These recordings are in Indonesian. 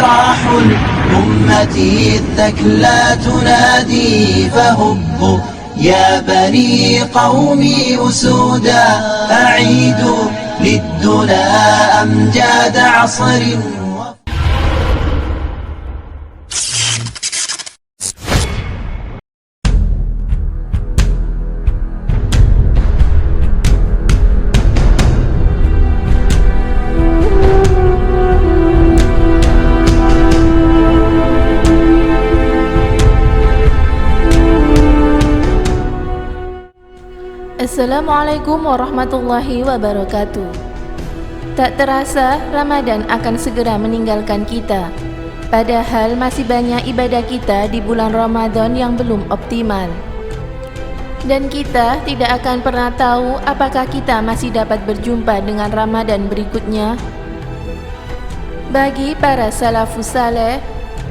راح الأمة الثكلى تنادي فهبوا يا بني قومي أسودا أعيدوا للدنا أمجاد عصر. Assalamualaikum warahmatullahi wabarakatuh. Tak terasa Ramadan akan segera meninggalkan kita. Padahal masih banyak ibadah kita di bulan Ramadan yang belum optimal. Dan kita tidak akan pernah tahu apakah kita masih dapat berjumpa dengan Ramadan berikutnya. Bagi para salafus saleh,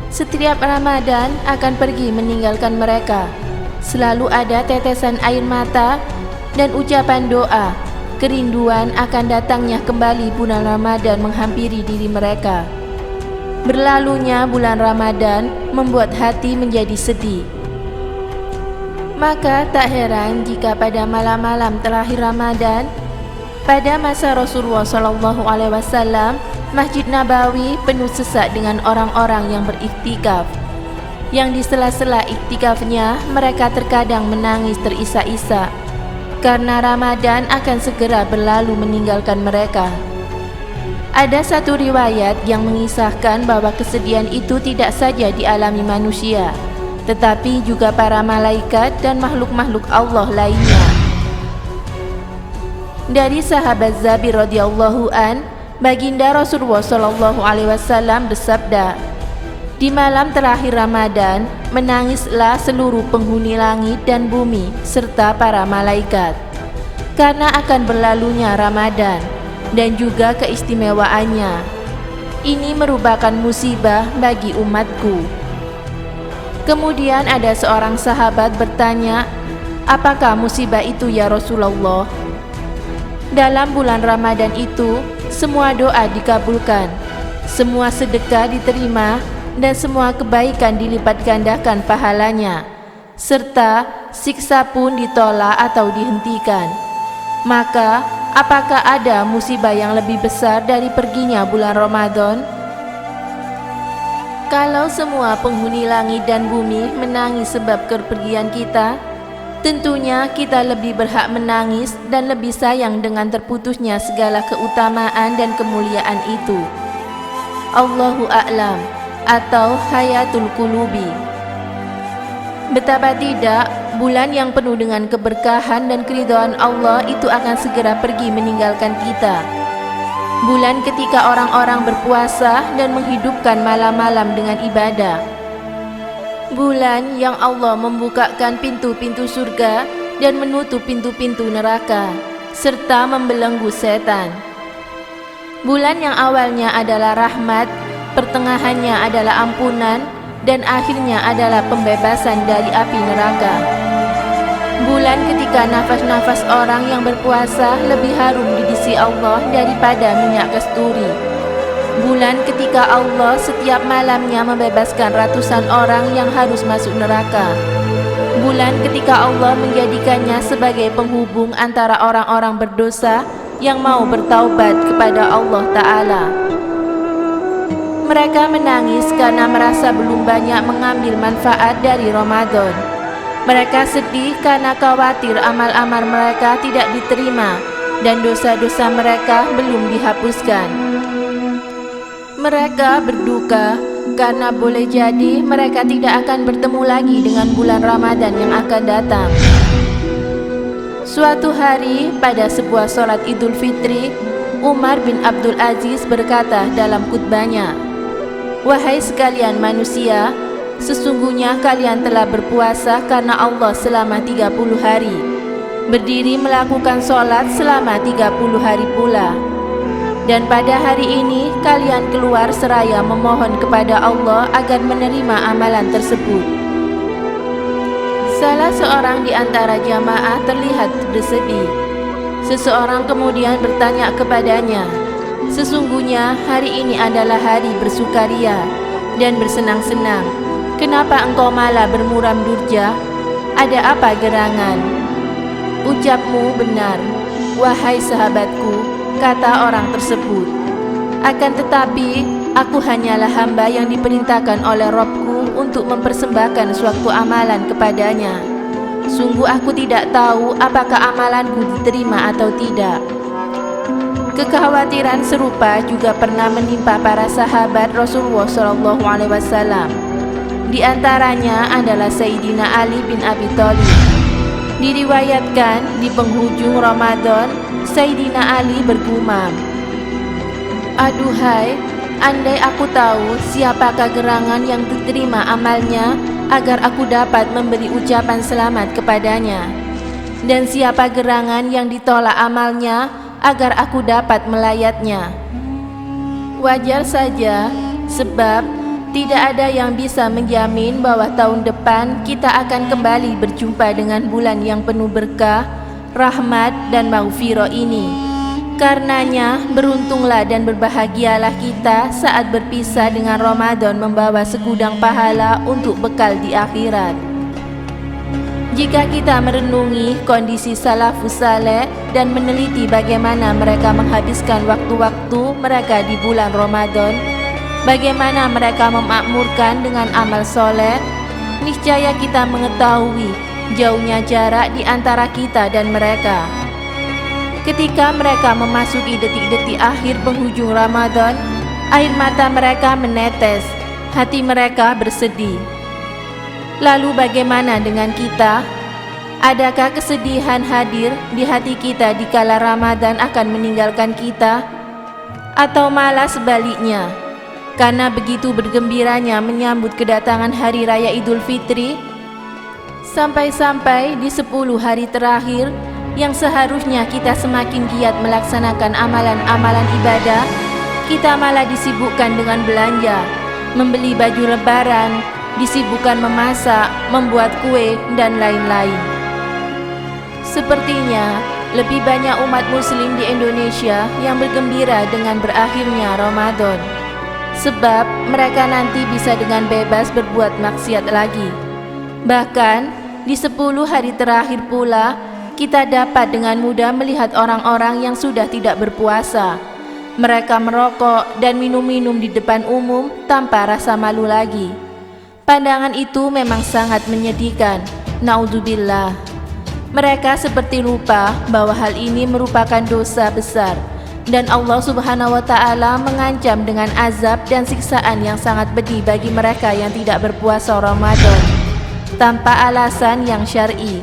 setiap Ramadan akan pergi meninggalkan mereka. Selalu ada tetesan air mata dan ucapan doa, kerinduan akan datangnya kembali bulan Ramadan menghampiri diri mereka. Berlalunya bulan Ramadan membuat hati menjadi sedih. Maka tak heran jika pada malam-malam terakhir Ramadan, pada masa Rasulullah SAW, Masjid Nabawi penuh sesak dengan orang-orang yang beriktikaf. Yang di sela-sela iktikafnya, mereka terkadang menangis terisak-isak karena Ramadan akan segera berlalu meninggalkan mereka. Ada satu riwayat yang mengisahkan bahwa kesedihan itu tidak saja dialami manusia, tetapi juga para malaikat dan makhluk-makhluk Allah lainnya. Dari sahabat Zabir radhiyallahu an, baginda Rasulullah SAW bersabda, "Di malam terakhir Ramadan, menangislah seluruh penghuni langit dan bumi serta para malaikat, karena akan berlalunya Ramadan dan juga keistimewaannya. Ini merupakan musibah bagi umatku." Kemudian ada seorang sahabat bertanya, "Apakah musibah itu ya Rasulullah?" Dalam bulan Ramadan itu, semua doa dikabulkan, semua sedekah diterima, dan semua kebaikan dilipat gandakan pahalanya, serta siksa pun ditolak atau dihentikan. Maka, apakah ada musibah yang lebih besar dari perginya bulan Ramadan? Kalau semua penghuni langit dan bumi menangis sebab kepergian kita, tentunya kita lebih berhak menangis dan lebih sayang dengan terputusnya segala keutamaan dan kemuliaan itu. Allahu a'lam, atau Hayatul Qulubi. Betapa tidak, bulan yang penuh dengan keberkahan dan keridhaan Allah itu akan segera pergi meninggalkan kita. Bulan ketika orang-orang berpuasa dan menghidupkan malam-malam dengan ibadah. Bulan yang Allah membukakan pintu-pintu surga dan menutup pintu-pintu neraka, serta membelenggu setan. Bulan yang awalnya adalah rahmat, pertengahannya adalah ampunan, dan akhirnya adalah pembebasan dari api neraka. Bulan ketika nafas-nafas orang yang berpuasa lebih harum di sisi Allah daripada minyak kasturi. Bulan ketika Allah setiap malamnya membebaskan ratusan orang yang harus masuk neraka. Bulan ketika Allah menjadikannya sebagai penghubung antara orang-orang berdosa yang mau bertaubat kepada Allah Ta'ala. Mereka menangis karena merasa belum banyak mengambil manfaat dari Ramadan. Mereka sedih karena khawatir amal-amal mereka tidak diterima dan dosa-dosa mereka belum dihapuskan. Mereka berduka karena boleh jadi mereka tidak akan bertemu lagi dengan bulan Ramadan yang akan datang. Suatu hari pada sebuah sholat Idul Fitri, Umar bin Abdul Aziz berkata dalam khutbahnya, "Wahai sekalian manusia, sesungguhnya kalian telah berpuasa karena Allah selama 30 hari, berdiri melakukan sholat selama 30 hari pula. Dan pada hari ini kalian keluar seraya memohon kepada Allah agar menerima amalan tersebut." Salah seorang di antara jamaah terlihat bersedih. Seseorang kemudian bertanya kepadanya, Sesungguhnya hari ini adalah hari bersukaria dan bersenang-senang. Kenapa engkau malah bermuram durja? Ada apa gerangan? Ucapmu benar, wahai sahabatku, kata orang tersebut. Akan tetapi, aku hanyalah hamba yang diperintahkan oleh Robku untuk mempersembahkan suatu amalan kepadanya. Sungguh aku tidak tahu apakah amalanku diterima atau tidak. Kekhawatiran serupa juga pernah menimpa para sahabat Rasulullah SAW. Di antaranya adalah Sayyidina Ali bin Abi Thalib. Diriwayatkan di penghujung Ramadan, Sayyidina Ali bergumam, "Aduhai, andai aku tahu siapakah gerangan yang diterima amalnya agar aku dapat memberi ucapan selamat kepadanya, dan siapa gerangan yang ditolak amalnya agar aku dapat melayatnya." Wajar saja, sebab tidak ada yang bisa menjamin bahwa tahun depan kita akan kembali berjumpa dengan bulan yang penuh berkah, rahmat dan maghfirah ini. Karenanya, beruntunglah dan berbahagialah kita saat berpisah dengan Ramadan membawa segudang pahala untuk bekal di akhirat. Jika kita merenungi kondisi salafus saleh dan meneliti bagaimana mereka menghabiskan waktu-waktu mereka di bulan Ramadan, bagaimana mereka memakmurkan dengan amal soleh, niscaya kita mengetahui jauhnya jarak di antara kita dan mereka. Ketika mereka memasuki detik-detik akhir penghujung Ramadan, air mata mereka menetes, hati mereka bersedih. Lalu bagaimana dengan kita? Adakah kesedihan hadir di hati kita dikala Ramadan akan meninggalkan kita? Atau malah sebaliknya, karena begitu bergembiranya menyambut kedatangan Hari Raya Idul Fitri, sampai-sampai di 10 hari terakhir yang seharusnya kita semakin giat melaksanakan amalan-amalan ibadah, kita malah disibukkan dengan belanja, membeli baju lebaran, disibukkan memasak, membuat kue, dan lain-lain. Sepertinya lebih banyak umat muslim di Indonesia yang bergembira dengan berakhirnya Ramadan, sebab mereka nanti bisa dengan bebas berbuat maksiat lagi. Bahkan di 10 hari terakhir pula, kita dapat dengan mudah melihat orang-orang yang sudah tidak berpuasa. Mereka merokok dan minum-minum di depan umum tanpa rasa malu lagi. Pandangan itu memang sangat menyedihkan. Naudzubillah. Mereka seperti lupa bahwa hal ini merupakan dosa besar, dan Allah Subhanahu wa Ta'ala mengancam dengan azab dan siksaan yang sangat pedih bagi mereka yang tidak berpuasa Ramadan tanpa alasan yang syar'i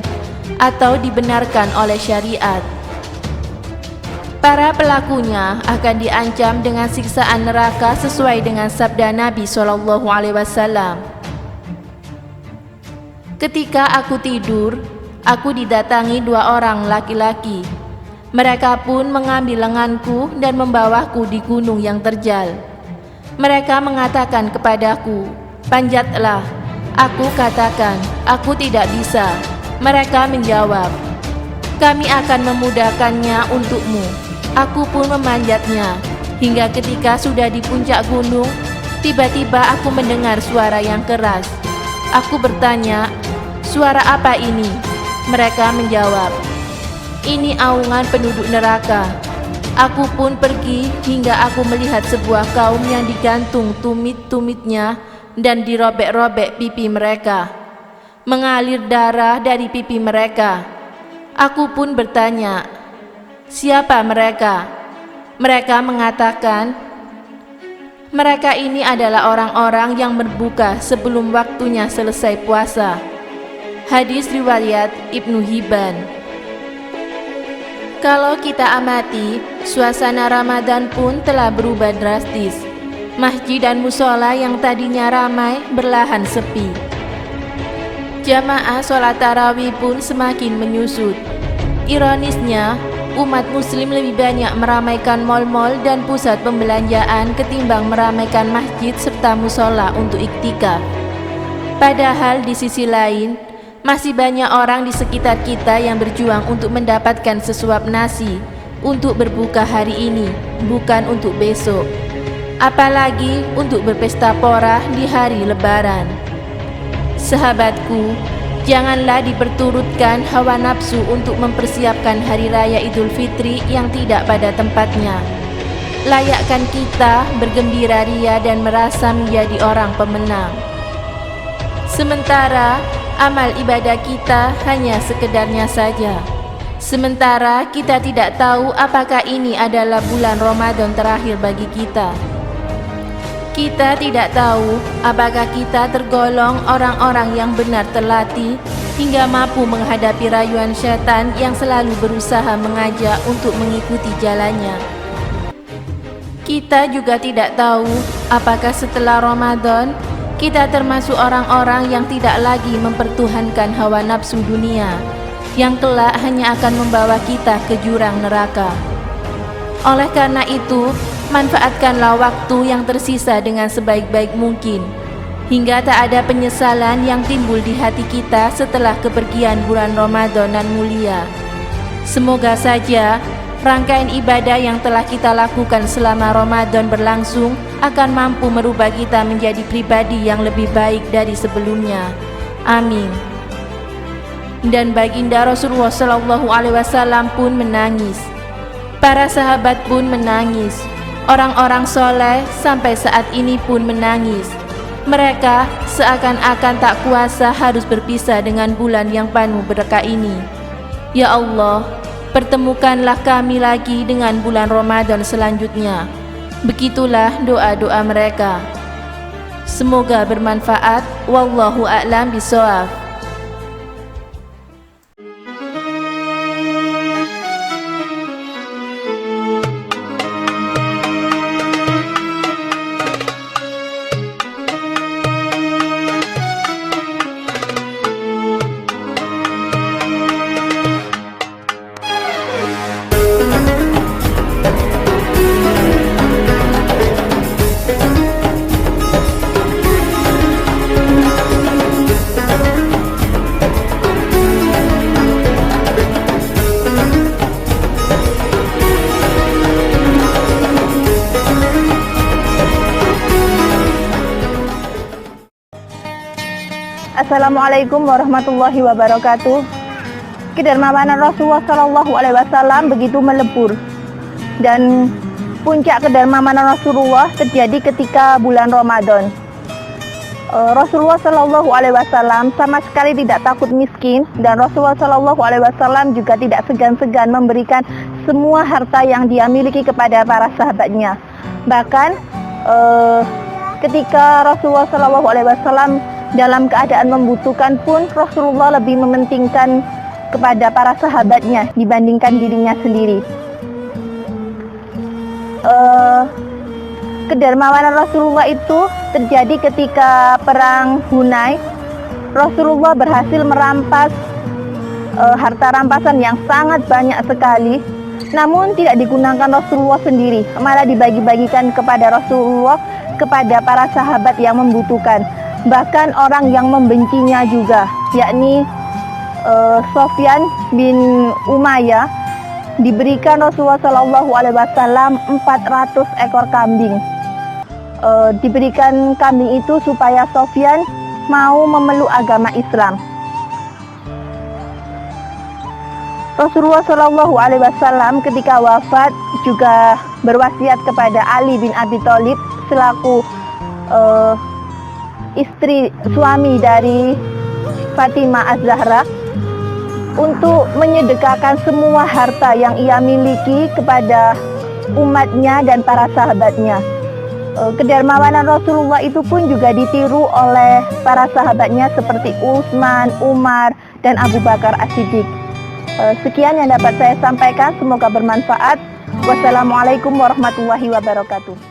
atau dibenarkan oleh syariat. Para pelakunya akan diancam dengan siksaan neraka sesuai dengan sabda Nabi SAW. Ketika aku tidur, aku didatangi 2 orang laki-laki. Mereka pun mengambil lenganku dan membawaku di gunung yang terjal. Mereka mengatakan kepadaku, "Panjatlah." Aku katakan, "Aku tidak bisa." Mereka menjawab, "Kami akan memudahkannya untukmu." Aku pun memanjatnya, hingga ketika sudah di puncak gunung, tiba-tiba aku mendengar suara yang keras. Aku bertanya, "Suara apa ini?" Mereka menjawab, "Ini aungan penduduk neraka." Aku pun pergi hingga aku melihat sebuah kaum yang digantung tumit-tumitnya dan dirobek-robek pipi mereka. Mengalir darah dari pipi mereka. Aku pun bertanya, "Siapa mereka?" Mereka mengatakan, "Mereka ini adalah orang-orang yang berbuka sebelum waktunya selesai puasa." Hadis riwayat Ibnu Hibban. Kalau kita amati, suasana Ramadan pun telah berubah drastis. Masjid dan musola yang tadinya ramai berlahan sepi. Jamaah sholat tarawih pun semakin menyusut. Ironisnya, umat muslim lebih banyak meramaikan mal-mal dan pusat pembelanjaan ketimbang meramaikan masjid serta musola untuk iktikaf. Padahal di sisi lain, masih banyak orang di sekitar kita yang berjuang untuk mendapatkan sesuap nasi untuk berbuka hari ini, bukan untuk besok. Apalagi untuk berpesta pora di hari Lebaran. Sahabatku, janganlah diperturutkan hawa nafsu untuk mempersiapkan Hari Raya Idul Fitri yang tidak pada tempatnya. Layakkan kita bergembira ria dan merasa menjadi orang pemenang. Sementara amal ibadah kita hanya sekedarnya saja. Sementara kita tidak tahu apakah ini adalah bulan Ramadan terakhir bagi kita. Kita tidak tahu apakah kita tergolong orang-orang yang benar terlatih hingga mampu menghadapi rayuan syaitan yang selalu berusaha mengajak untuk mengikuti jalannya. Kita juga tidak tahu apakah setelah Ramadan kita termasuk orang-orang yang tidak lagi mempertuhankan hawa nafsu dunia yang kelak hanya akan membawa kita ke jurang neraka. Oleh karena itu, manfaatkanlah waktu yang tersisa dengan sebaik-baik mungkin, hingga tak ada penyesalan yang timbul di hati kita setelah kepergian bulan Ramadan nan mulia. Semoga saja rangkaian ibadah yang telah kita lakukan selama Ramadan berlangsung akan mampu merubah kita menjadi pribadi yang lebih baik dari sebelumnya. Amin. Dan baginda Rasulullah SAW pun menangis. Para sahabat pun menangis. Orang-orang soleh sampai saat ini pun menangis. Mereka seakan-akan tak kuasa harus berpisah dengan bulan yang penuh berkah ini. Ya Allah, pertemukanlah kami lagi dengan bulan Ramadan selanjutnya. Begitulah doa-doa mereka. Semoga bermanfaat. Wallahu a'lam bishawab. Assalamualaikum warahmatullahi wabarakatuh. Kedermawanan Rasulullah SAW begitu melebur, dan puncak kedermawanan Rasulullah terjadi ketika bulan Ramadan. Rasulullah SAW sama sekali tidak takut miskin, dan Rasulullah SAW juga tidak segan-segan memberikan semua harta yang dia miliki kepada para sahabatnya. Bahkan ketika Rasulullah SAW dalam keadaan membutuhkan pun, Rasulullah lebih mementingkan kepada para sahabatnya dibandingkan dirinya sendiri. Kedermawanan Rasulullah itu terjadi ketika perang Hunain. Rasulullah berhasil merampas harta rampasan yang sangat banyak sekali, namun tidak digunakan Rasulullah sendiri, malah dibagi-bagikan kepada Rasulullah, kepada para sahabat yang membutuhkan. Bahkan orang yang membencinya juga, yakni Sofyan bin Umayyah, diberikan Rasulullah SAW 400 ekor kambing. Diberikan kambing itu supaya Sofyan mau memeluk agama Islam. Rasulullah SAW ketika wafat juga berwasiat kepada Ali bin Abi Thalib selaku suami dari Fatimah Az-Zahra untuk menyedekahkan semua harta yang ia miliki kepada umatnya dan para sahabatnya. Kedermawanan Rasulullah itu pun juga ditiru oleh para sahabatnya seperti Utsman, Umar, dan Abu Bakar As-Siddiq. Sekian yang dapat saya sampaikan, semoga bermanfaat. Wassalamualaikum warahmatullahi wabarakatuh.